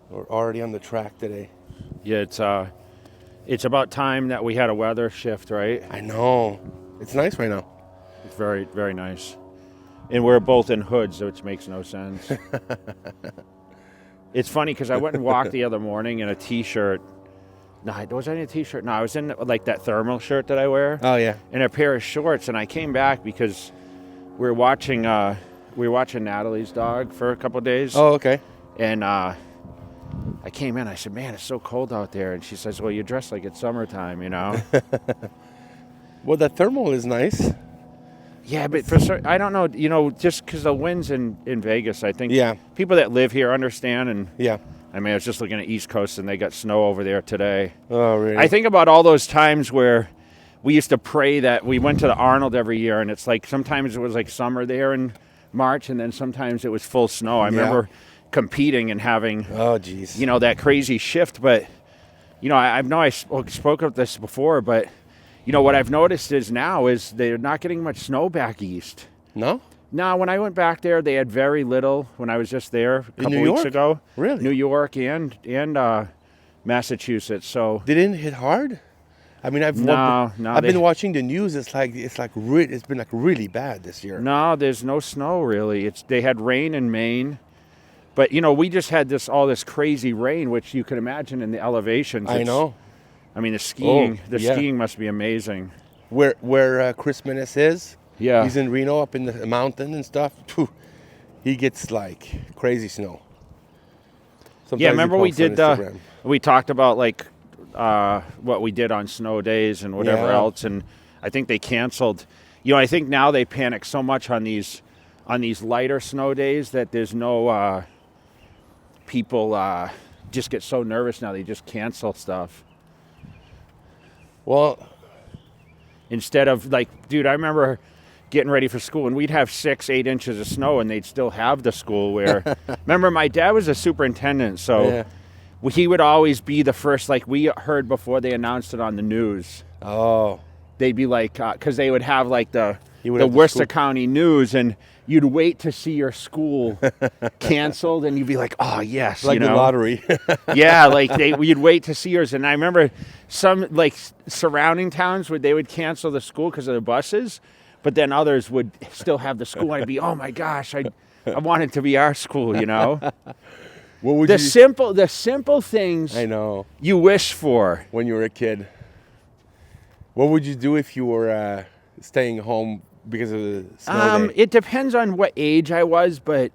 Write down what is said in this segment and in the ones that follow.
We're already on the track today. Yeah, it's about time that we had a weather shift, right? I know. It's nice right now. It's very, very nice. And we're both in hoods, which makes no sense. It's funny because I went and walked the other morning in a t-shirt. No, was I in a t-shirt? No, I was in like that thermal shirt that I wear. Oh yeah. And a pair of shorts, and I came back because we were watching Natalie's dog for a couple of days. Oh, okay. And I came in, I said, man, it's so cold out there. And she says, well, you're dressed like it's summertime, you know? Well, the thermal is nice. Yeah, but I don't know, just because the winds in Vegas, I think people that live here understand. And yeah. I mean, I was just looking at East Coast, and they got snow over there today. Oh, really? I think about all those times where we used to pray that we went to the Arnold every year, and it's like sometimes it was like summer there in March, and then sometimes it was full snow. I remember competing and having, that crazy shift. But, I know I spoke of this before, but, what I've noticed is now is they're not getting much snow back east. No? No, when I went back there, they had very little when I was just there a couple weeks ago. Really? New York and Massachusetts. So they didn't hit hard? I mean, I've been watching the news. It's been like really bad this year. No, there's no snow really. They had rain in Maine, but we just had all this crazy rain, which you can imagine in the elevations. I know. I mean, the skiing must be amazing. Where Chris Menace is. Yeah. He's in Reno, up in the mountain and stuff. He gets like crazy snow. Sometimes remember we did. We talked about like what we did on snow days and whatever else, and I think they canceled. I think now they panic so much on these lighter snow days that there's no people just get so nervous now they just cancel stuff. Well, instead of like, dude, I remember getting ready for school and we'd have 6-8 inches of snow and they'd still have the school where remember my dad was a superintendent, so he would always be the first, like we heard before they announced it on the news. Oh, they'd be like, because they would have like the Worcester County News, and you'd wait to see your school canceled, and you'd be like, oh, yes. Like the lottery. Yeah, like you'd wait to see yours. And I remember some like surrounding towns they would cancel the school because of the buses, but then others would still have the school. I'd be, oh my gosh, I want it to be our school, What would the simple things I know you wish for when you were a kid. What would you do if you were staying home because of the snow day? It depends on what age I was, but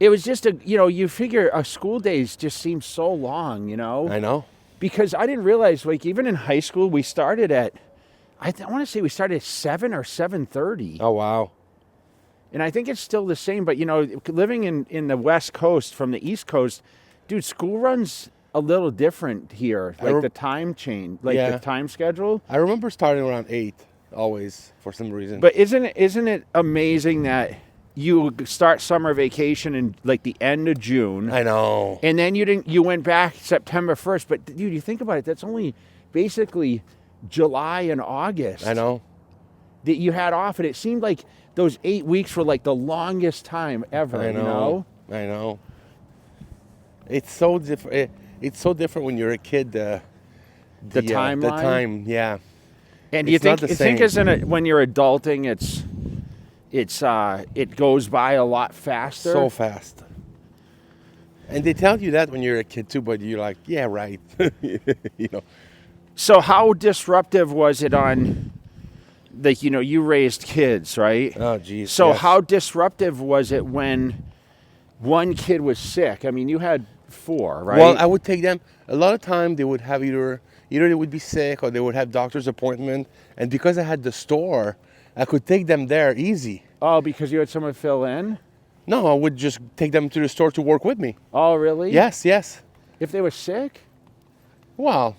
it was just you figure a school days just seem so long, I know. Because I didn't realize, like, even in high school, we started at, I want to say we started at 7 or 7:30. Oh, wow. And I think it's still the same, but, living in the West Coast from the East Coast, dude, school runs a little different here. Like the time change, the time schedule. I remember starting around 8 always for some reason. But isn't it amazing that you start summer vacation in like the end of June? I know. And then you went back September 1st. But dude, you think about it, that's only basically July and August. I know. That you had off, and it seemed like those 8 weeks were like the longest time ever. I know. I know. It's so different. It's so different when you're a kid. The timeline. The time, yeah. And you think when you're adulting, it goes by a lot faster. So fast. And they tell you that when you're a kid too, but you're like, yeah, right. So how disruptive was it on, like, you raised kids, right? Oh, geez. So how disruptive was it when one kid was sick? I mean, you had 4, right? Well, I would take them. A lot of time they would have either they would be sick or they would have doctor's appointment. And because I had the store, I could take them there easy. Oh, because you had someone fill in? No, I would just take them to the store to work with me. Oh, really? Yes. If they were sick? Well,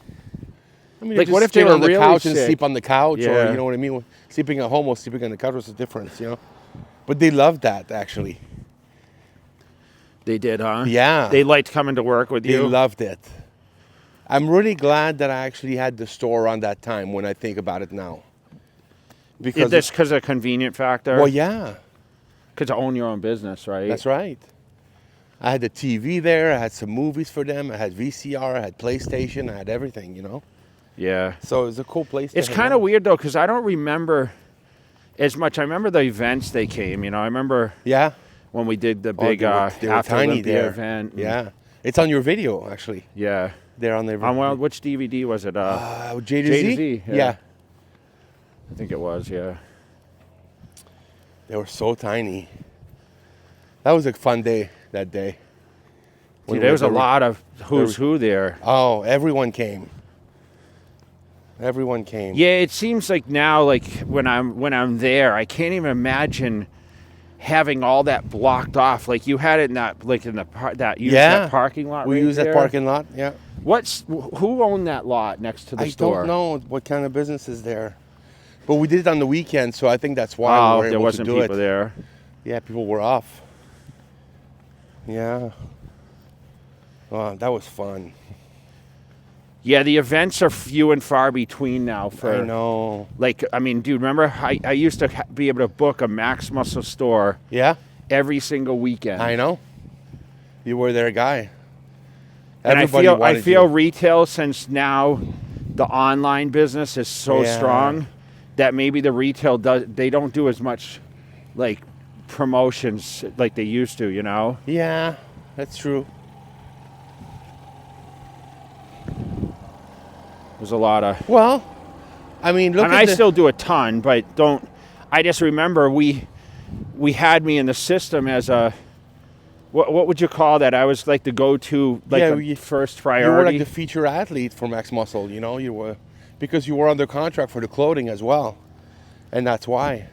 I mean, like, what if they were on the really couch sick? and sleep on the couch, Yeah. or you know what I mean? Sleeping at home or sleeping on the couch was a difference, But they loved that, actually. They did, huh? Yeah. They liked coming to work with you? They loved it. I'm really glad that I actually had the store around that time when I think about it now. Because of a convenient factor? Well, yeah. Because to own your own business, right? That's right. I had the TV there. I had some movies for them. I had VCR. I had PlayStation. I had everything, Yeah. So it was a cool place. It's kind of weird, though, because I don't remember as much. I remember the events they came. I remember Yeah. when we did the Oh, big they were after tiny Olympia there. event. Yeah. It's on your video, actually. Yeah. They're on there. On which DVD was it? J to J to Z? Z, Yeah. yeah. I think it was, yeah. They were so tiny. That was a fun day, that day. See, there was a lot of who's who there. Oh, everyone came. Everyone came. Yeah, it seems like now, like when I'm there, I can't even imagine having all that blocked off. Like you had it in that, like in the that parking lot. We right use there. that parking lot. Yeah. Who owned that lot next to the store? I don't know what kind of business is there, but we did it on the weekend, so I think that's why we were there able wasn't to do people it. there. Yeah, people were off. Yeah. Wow, that was fun. Yeah, the events are few and far between now. I know. Like, I mean, dude, remember I used to be able to book a Max Muscle store Yeah. every single weekend. I know. You were their guy. And Everybody I wanted feel you. retail, since now the online business is so Yeah. strong, that maybe the retail they don't do as much like promotions like they used to, Yeah, that's true. There's a lot of, Well, I mean, look and at I still do a ton, but I just remember we had me in the system as a, what would you call that? I was like the go-to, like the first priority. You were like the feature athlete for Max Muscle, you were, because you were under contract for the clothing as well, and that's why.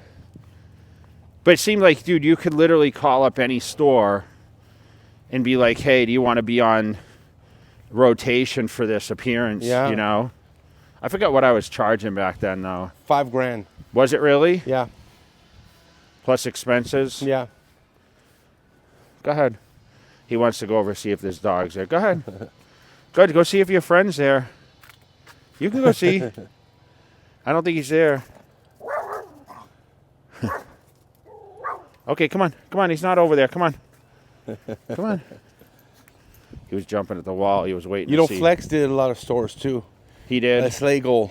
But it seemed like, dude, you could literally call up any store and be like, hey, do you want to be on rotation for this appearance? Yeah. I forgot what I was charging back then, though. $5,000. Was it really? Yeah. Plus expenses? Yeah. Go ahead. He wants to go over see if there's dogs there. Go ahead. Good. Go see if your friend's there. You can go see. I don't think he's there. Okay, come on. Come on. He's not over there. Come on. Come on. He was jumping at the wall. He was waiting to see. Flex did a lot of stores too. He did. Slagle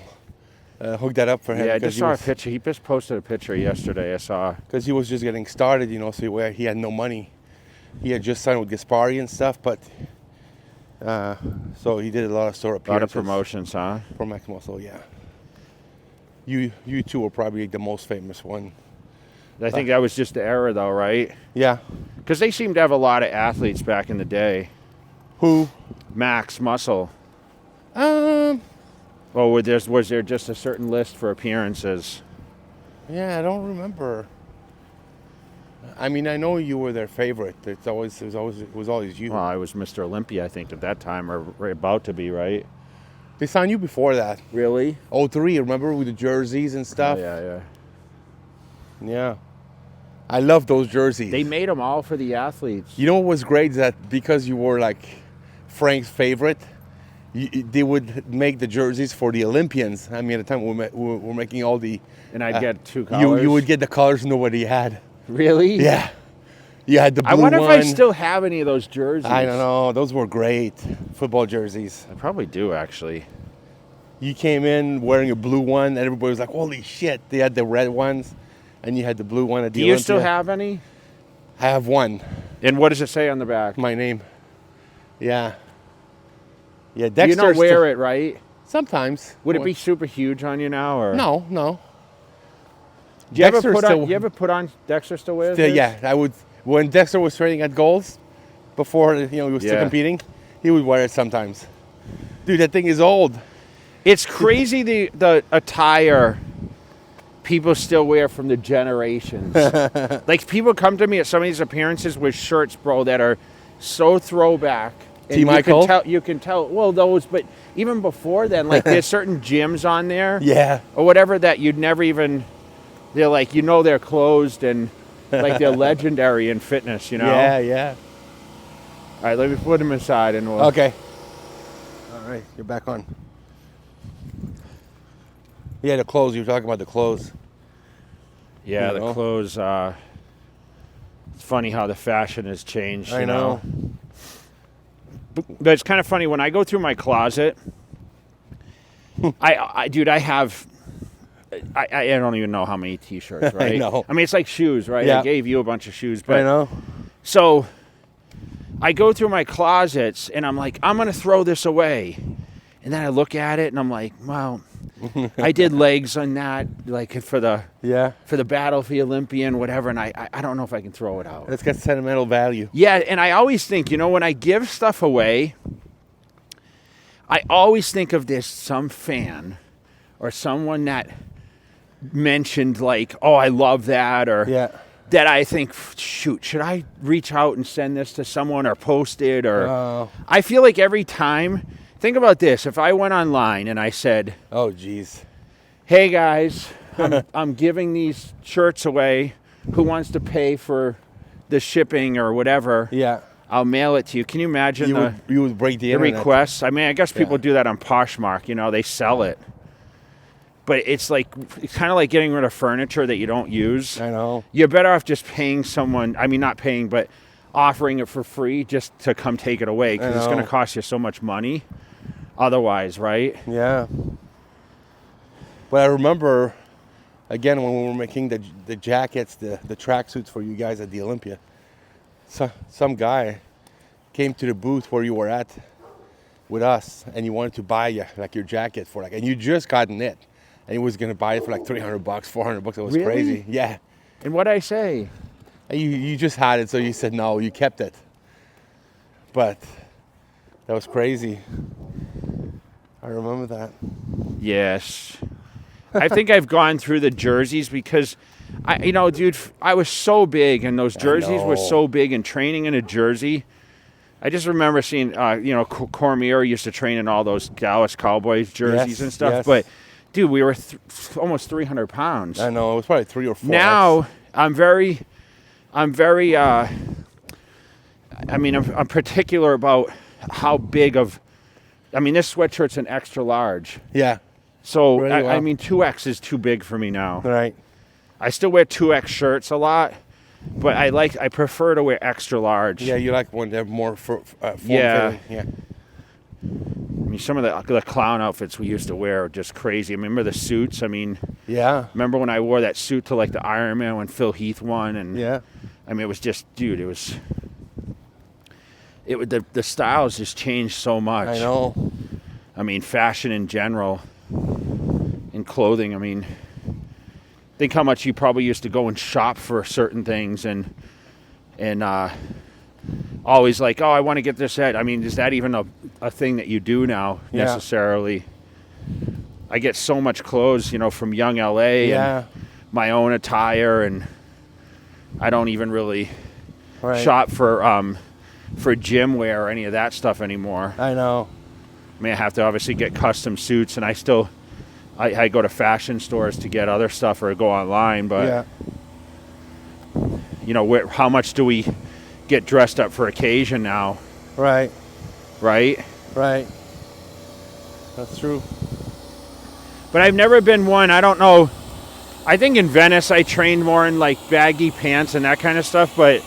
hooked that up for him. Yeah, I just saw a picture. He just posted a picture yesterday. I saw. Because he was just getting started, so he had no money. He had just signed with Gaspari and stuff, but so he did a lot of store appearances. A lot of promotions, huh? For Max Muscle, yeah. You two were probably the most famous one. I think that was just the era, though, right? Yeah. Because they seemed to have a lot of athletes back in the day. Who? Max Muscle. Um. Or was there just a certain list for appearances? Yeah, I don't remember. I mean, I know you were their favorite. It was always you. Well, I was Mr. Olympia, I think, at that time, or about to be, right? They signed you before that. Really? 03, remember, with the jerseys and stuff? Oh, Yeah. I love those jerseys. They made them all for the athletes. You know what was great is that because you were like Frank's favorite, they would make the jerseys for the Olympians. I mean, at the time we were making all the... And I'd get two colors? You would get the colors nobody had. Really? Yeah. You had the blue one. I wonder if I still have any of those jerseys. I don't know. Those were great football jerseys. I probably do, actually. You came in wearing a blue one, and everybody was like, holy shit. They had the red ones, and you had the blue one at the Olympia. Do you still have any? I have one. And what does it say on the back? My name. Yeah. Yeah, Dexter. You don't wear it, right? Sometimes. Would it be super huge on you now, or No. Do you ever put on Dexter still wears it? Yeah, I would. When Dexter was training at Gold's, before he was still competing, he would wear it sometimes. Dude, that thing is old. It's crazy the attire people still wear from the generations. Like, people come to me at some of these appearances with shirts, bro, that are so throwback. T. Michael? You can tell, well, those, but even before then, like, there's certain gyms on there. Yeah. Or whatever that you'd never even, they're like, they're closed and, like, they're legendary in fitness, Yeah. All right, let me put them aside and we'll... Okay. All right, you're back on. Yeah, the clothes. You were talking about the clothes. Yeah, the clothes. It's funny how the fashion has changed. I you know. But it's kind of funny when I go through my closet. Dude, I have. I don't even know how many T-shirts, right? I know. I mean, it's like shoes, right? Yeah. I gave you a bunch of shoes, but I know. so I go through my closets and I'm like, I'm gonna throw this away, and then I look at it and I'm like, wow, I did legs on that, like for the Battle for the Olympian, whatever, and I don't know if I can throw it out. It's got sentimental value. Yeah, and I always think, when I give stuff away, I always think of this some fan or someone that mentioned like, oh, I love that, or that I think, shoot, should I reach out and send this to someone or post it? Or I feel like every time, think about this, if I went online and I said, oh, geez, hey guys, I'm giving these shirts away. Who wants to pay for the shipping or whatever? Yeah. I'll mail it to you. Can you imagine you would break the internet. requests? I mean, I guess people do that on Poshmark. They sell it. But it's kind of like getting rid of furniture that you don't use. I know. You're better off just paying someone. I mean, not paying, but offering it for free just to come take it away, because it's going to cost you so much money otherwise, right? Yeah. But I remember, again, when we were making the jackets, the tracksuits for you guys at the Olympia, some guy came to the booth where you were at with us, and he wanted to buy your jacket for and you just gotten it. And he was going to buy it for like $300, $400. It was Really? crazy. Yeah. And what'd I say? And you just had it, so you said no, you kept it. But that was crazy. I remember that. Yes. I think I've gone through the jerseys because, dude, I was so big, and those jerseys were so big, and training in a jersey. I just remember seeing, Cormier used to train in all those Dallas Cowboys jerseys and stuff. Yes. But, dude, we were almost 300 pounds. I know, it was probably 3 or 4. Now, I'm particular about how big of, this sweatshirt's an extra large. Yeah. So, Really well. 2X is too big for me now. Right. I still wear 2X shirts a lot, but I prefer to wear extra large. Yeah, you like one that have more form Yeah. fitting. Yeah. Some of the clown outfits we used to wear are just crazy. I remember the suits. Yeah. Remember when I wore that suit to the Iron Man when Phil Heath won? And Yeah. it was just, dude, the styles just changed so much. I know. Fashion in general, in clothing. Think how much you probably used to go and shop for certain things and always like, oh, I want to get this set. Is that even a thing that you do now necessarily? I get so much clothes, from Young LA and my own attire, and I don't even really shop for gym wear or any of that stuff anymore. I know. I have to obviously get custom suits, and I go to fashion stores to get other stuff or go online, but how much do we get dressed up for occasion now? Right. That's true. But I've never been one, I don't know. I think in Venice I trained more in baggy pants and that kind of stuff, but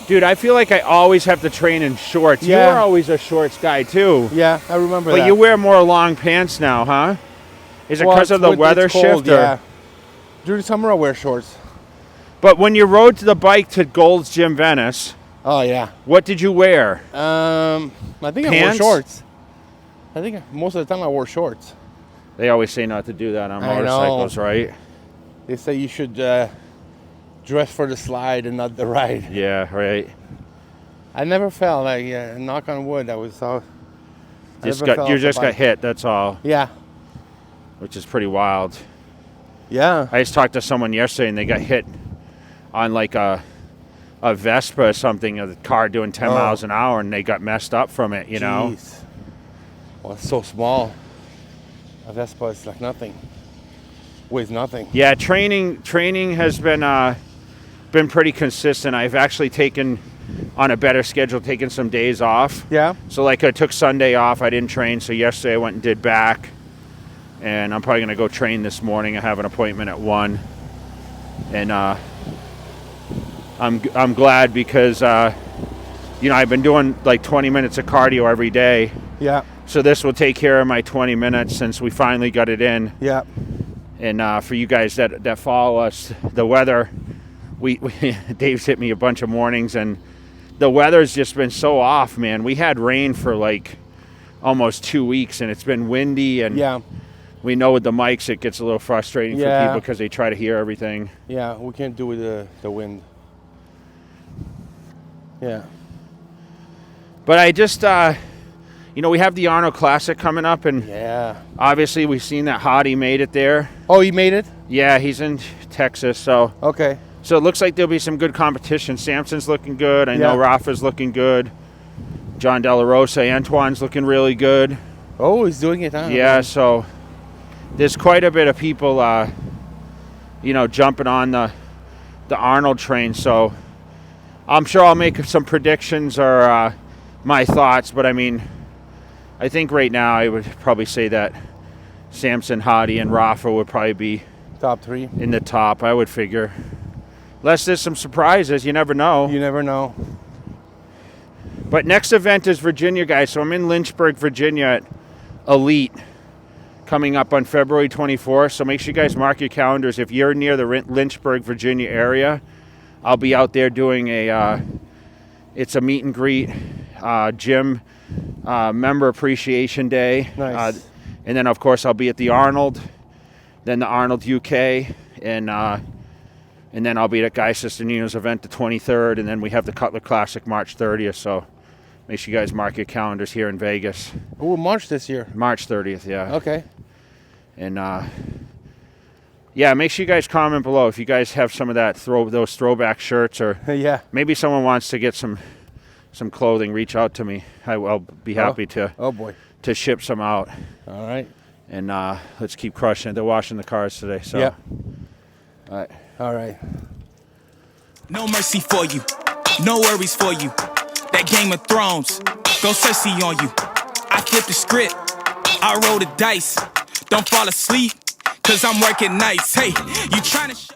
dude, I feel like I always have to train in shorts. You were always a shorts guy too. Yeah, I remember that. But you wear more long pants now, huh? Is it because of the weather shift? Yeah. During the summer I wear shorts. But when you rode to the bike to Gold's Gym Venice, oh yeah, what did you wear? I think Pants? I wore shorts. I think most of the time I wore shorts. They always say not to do that on motorcycles, right? They say you should dress for the slide and not the ride. Yeah, right. I never fell. Knock on wood. You just got hit. That's all. Yeah. Which is pretty wild. Yeah. I just talked to someone yesterday, and they got hit on a Vespa or something, a car doing 10 miles an hour, and they got messed up from it. know. Well, it's so small. A Vespa is like nothing. Weighs nothing. Yeah, training has been pretty consistent. I've actually taken on a better schedule, taken some days off. Yeah. So I took Sunday off. I didn't train. So yesterday I went and did back, and I'm probably gonna go train this morning. I have an appointment at 1, and I'm glad because you know, I've been doing like 20 minutes of cardio every day. Yeah. So this will take care of my 20 minutes since we finally got it in. Yeah. And for you guys that follow us, the weather, we Dave's hit me a bunch of mornings, and the weather's just been so off, man. We had rain for like almost 2 weeks, and it's been windy, and Yeah. we know with the mics it gets a little frustrating for Yeah. people because they try to hear everything. Yeah, we can't do with the wind. Yeah. But I just, you know, we have the Arnold Classic coming up, and Yeah. obviously we've seen that Hottie made it there. Oh, he made it? Yeah, he's in Texas, so Okay. it looks like there'll be some good competition. Samson's looking good. I know Yeah. Rafa's looking good. John De La Rosa, Antoine's looking really good. Oh, he's doing it, huh? Yeah, so there's quite a bit of people, you know, jumping on the Arnold train. So I'm sure I'll make some predictions or my thoughts. But I mean, I think right now I would probably say that Samson, Hottie, and Rafa would probably be Top 3. in the top, I would figure. Unless there's some surprises, you never know. You never know. But next event is Virginia, guys. So I'm in Lynchburg, Virginia at Elite coming up on February 24th. So make sure you guys mark your calendars. If you're near the Lynchburg, Virginia area, I'll be out there doing it's a meet and greet, gym member appreciation day. Nice. And then, of course, I'll be at the Arnold, then the Arnold UK, and then I'll be at Guy Sisternino's event the 23rd, and then we have the Cutler Classic March 30th. So make sure you guys mark your calendars here in Vegas. Oh, March this year. March 30th, yeah. Okay. And yeah, make sure you guys comment below if you guys have some of that those throwback shirts, or Yeah. maybe someone wants to get some clothing. Reach out to me. I'll be happy Oh, boy. to ship some out. All right. And let's keep crushing it. They're washing the cars today, so. Yeah. All right. All right. No mercy for you, no worries for you. That Game of Thrones, go Cersei on you. I flipped the script, I rolled the dice. Don't fall asleep, cause I'm working nights. Hey, you tryna